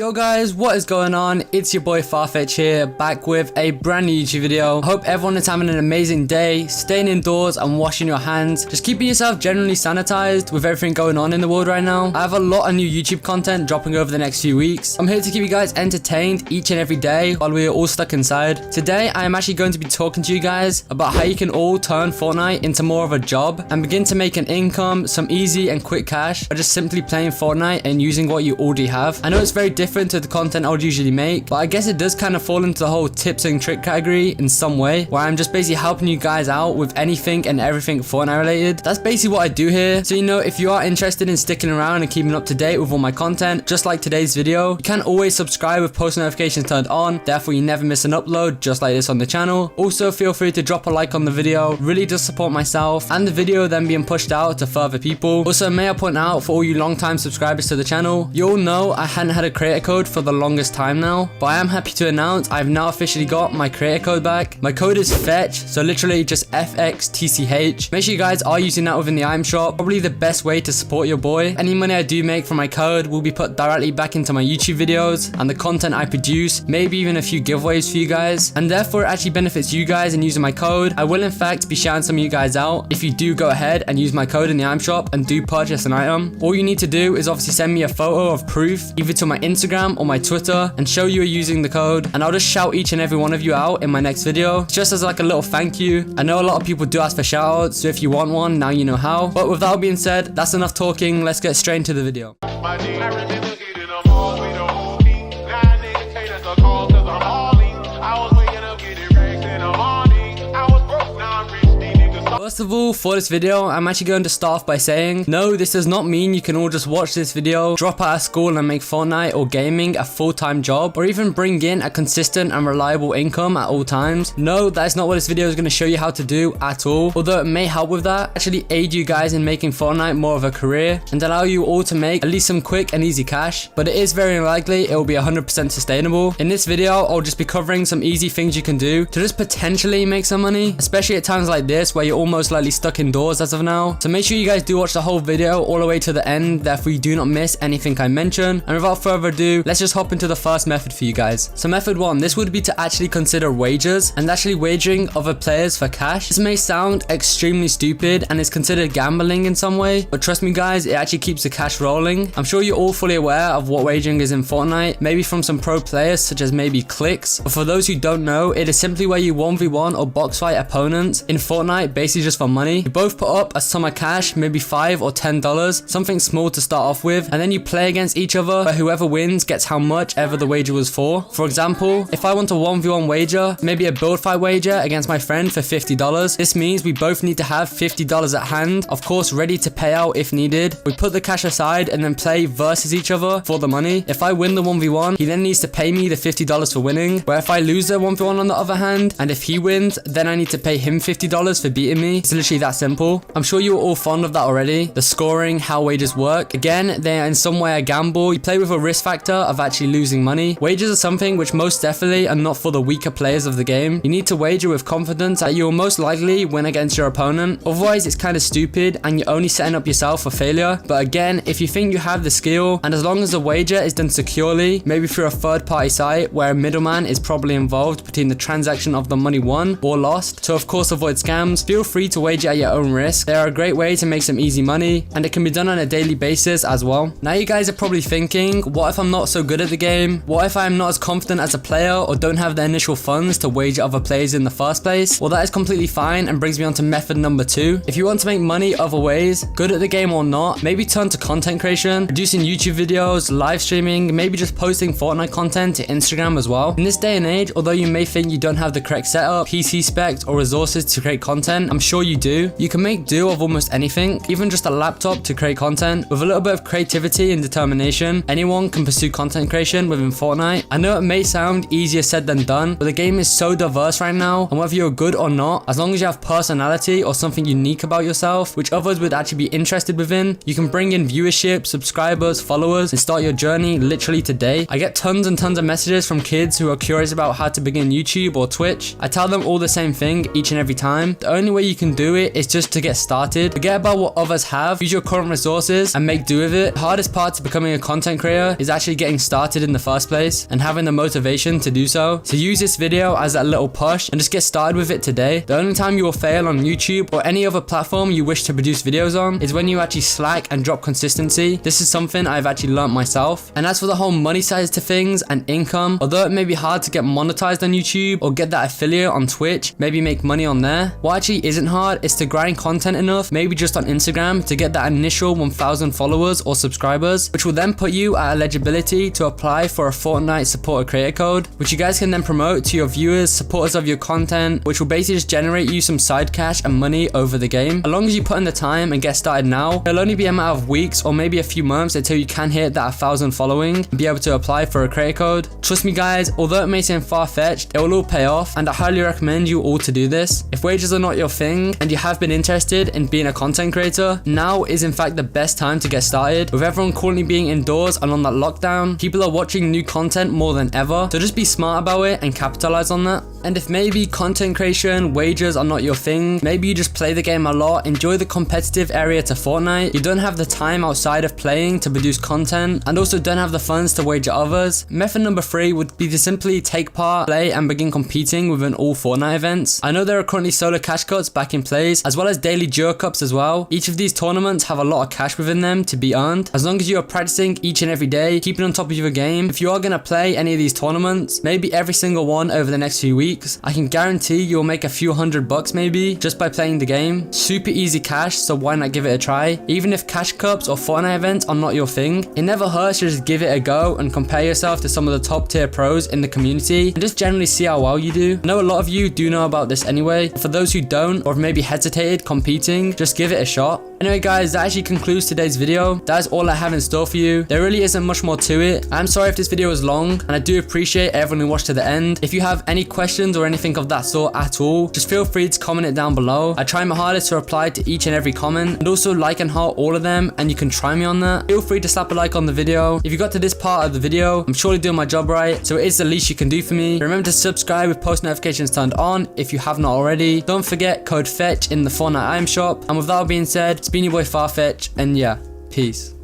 Yo guys, what is going on? It's your boy Farfetch here, back with a brand new YouTube video. Hope everyone is having an amazing day, staying indoors and washing your hands. Just keeping yourself generally sanitized with everything going on in the world right now. I have a lot of new YouTube content dropping over the next few weeks. I'm here to keep you guys entertained each and every day while we are all stuck inside. Today, I am actually going to be talking to you guys about how you can all turn Fortnite into more of a job and begin to make an income, some easy and quick cash by just simply playing Fortnite and using what you already have. I know it's very different to the content I would usually make, but I guess it does kind of fall into the whole tips and trick category in some way, where I'm just basically helping you guys out with anything and everything Fortnite related. That's basically what I do here. So if you are interested in sticking around and keeping up to date with all my content, just like today's video, you can always subscribe with post notifications turned on, therefore you never miss an upload just like this on the channel. Also feel free to drop a like on the video, really does support myself and the video then being pushed out to further people. Also may I point out, for all you long time subscribers to the channel, you all know I hadn't had a creator code for the longest time now, but I am happy to announce I've now officially got my creator code back. My code is FETCH, so literally just FXTCH. Make sure you guys are using that within the item shop, probably the best way to support your boy. Any money I do make from my code will be put directly back into my YouTube videos and the content I produce, maybe even a few giveaways for you guys, and therefore it actually benefits you guys in using my code. I will in fact be shouting some of you guys out if you do go ahead and use my code in the item shop and do purchase an item. All you need to do is obviously send me a photo of proof either to my Instagram or my Twitter and show you are using the code, and I'll just shout each and every one of you out in my next video just as like a little thank you. I know a lot of people do ask for shoutouts, so if you want one, now you know how. But with that being said, that's enough talking, let's get straight into the video. First of all, for this video, I'm actually going to start off by saying, no, this does not mean you can all just watch this video, drop out of school and make Fortnite or gaming a full-time job, or even bring in a consistent and reliable income at all times. No, that is not what this video is going to show you how to do at all, although it may help with that, actually aid you guys in making Fortnite more of a career and allow you all to make at least some quick and easy cash, but it is very unlikely it will be 100% sustainable. In this video, I'll just be covering some easy things you can do to just potentially make some money, especially at times like this where you're almost likely stuck indoors as of now. So make sure you guys do watch the whole video all the way to the end, therefore you do not miss anything I mention. And without further ado, let's just hop into the first method for you guys. So method one, this would be to actually consider wagers and actually wagering other players for cash. This may sound extremely stupid and is considered gambling in some way, but trust me guys, it actually keeps the cash rolling. I'm sure you're all fully aware of what wagering is in Fortnite, maybe from some pro players such as maybe Clicks, but for those who don't know, it is simply where you 1v1 or box fight opponents in Fortnite, basically just for money. You both put up a sum of cash, maybe $5 or $10, something small to start off with, and then you play against each other, but whoever wins gets how much ever the wager was for. For example, if I want a 1v1 wager, maybe a build fight wager against my friend for $50, this means we both need to have $50 at hand, of course ready to pay out if needed. We put the cash aside and then play versus each other for the money. If I win the 1v1, he then needs to pay me the $50 for winning, where if I lose the 1v1 on the other hand, and if he wins, then I need to pay him $50 for beating me. It's literally that simple. I'm sure you're all fond of that already. The scoring, how wagers work. Again, they are in some way a gamble. You play with a risk factor of actually losing money. Wagers are something which most definitely are not for the weaker players of the game. You need to wager with confidence that you will most likely win against your opponent. Otherwise, it's kind of stupid and you're only setting up yourself for failure. But again, if you think you have the skill, and as long as the wager is done securely, maybe through a third-party site where a middleman is probably involved between the transaction of the money won or lost, to of course avoid scams, feel free to wager at your own risk. They are a great way to make some easy money, and it can be done on a daily basis as well. Now you guys are probably thinking, what if I'm not so good at the game? What if I'm not as confident as a player or don't have the initial funds to wager other players in the first place? Well, that is completely fine and brings me on to method number two. If you want to make money other ways, good at the game or not, maybe turn to content creation, producing YouTube videos, live streaming, maybe just posting Fortnite content to Instagram as well. In this day and age, although you may think you don't have the correct setup, PC specs or resources to create content, I'm sure you do. You can make do of almost anything, even just a laptop to create content. With a little bit of creativity and determination, anyone can pursue content creation within Fortnite. I know it may sound easier said than done, but the game is so diverse right now, and whether you're good or not, as long as you have personality or something unique about yourself, which others would actually be interested within, you can bring in viewership, subscribers, followers, and start your journey literally today. I get tons and tons of messages from kids who are curious about how to begin YouTube or Twitch. I tell them all the same thing each and every time. The only way you can do it is just to get started. Forget about what others have, use your current resources and make do with it. The hardest part to becoming a content creator is actually getting started in the first place and having the motivation to do so. So use this video as that little push and just get started with it today. The only time you will fail on YouTube or any other platform you wish to produce videos on is when you actually slack and drop consistency. This is something I've actually learned myself. And as for the whole money side to things and income, although it may be hard to get monetized on YouTube or get that affiliate on Twitch, maybe make money on there, what actually isn't hard is to grind content enough, maybe just on Instagram, to get that initial 1,000 followers or subscribers, which will then put you at eligibility to apply for a Fortnite supporter creator code, which you guys can then promote to your viewers, supporters of your content, which will basically just generate you some side cash and money over the game. As long as you put in the time and get started now, it'll only be a matter of weeks or maybe a few months until you can hit that 1,000 following and be able to apply for a creator code. Trust me guys, although it may seem far-fetched, it will all pay off, and I highly recommend you all to do this. If wages are not your thing and you have been interested in being a content creator, now is in fact the best time to get started. With everyone currently being indoors and on that lockdown, people are watching new content more than ever, so just be smart about it and capitalize on that. And if maybe content creation, wages are not your thing, maybe you just play the game a lot, enjoy the competitive area to Fortnite, you don't have the time outside of playing to produce content, and also don't have the funds to wager others, method number 3 would be to simply take part, play, and begin competing within all Fortnite events. I know there are currently solo cash cuts back in place, as well as daily duo cups as well. Each of these tournaments have a lot of cash within them to be earned. As long as you are practicing each and every day, keeping on top of your game, if you are going to play any of these tournaments, maybe every single one over the next few weeks, I can guarantee you'll make a few $100 maybe just by playing the game. Super easy cash, so why not give it a try? Even if cash cups or Fortnite events are not your thing, it never hurts to just give it a go and compare yourself to some of the top tier pros in the community and just generally see how well you do. I know a lot of you do know about this anyway, but for those who don't or have maybe hesitated competing, just give it a shot. Anyway guys, that actually concludes today's video. That is all I have in store for you. There really isn't much more to it. I'm sorry if this video was long, and I do appreciate everyone who watched to the end. If you have any questions or anything of that sort at all, just feel free to comment it down below. I try my hardest to reply to each and every comment, and also like and heart all of them, and you can try me on that. Feel free to slap a like on the video. If you got to this part of the video, I'm surely doing my job right, so it is the least you can do for me. Remember to subscribe with post notifications turned on if you have not already. Don't forget code FETCH in the Fortnite item shop. And with that being said, it's been your boy Farfetch, and yeah, peace.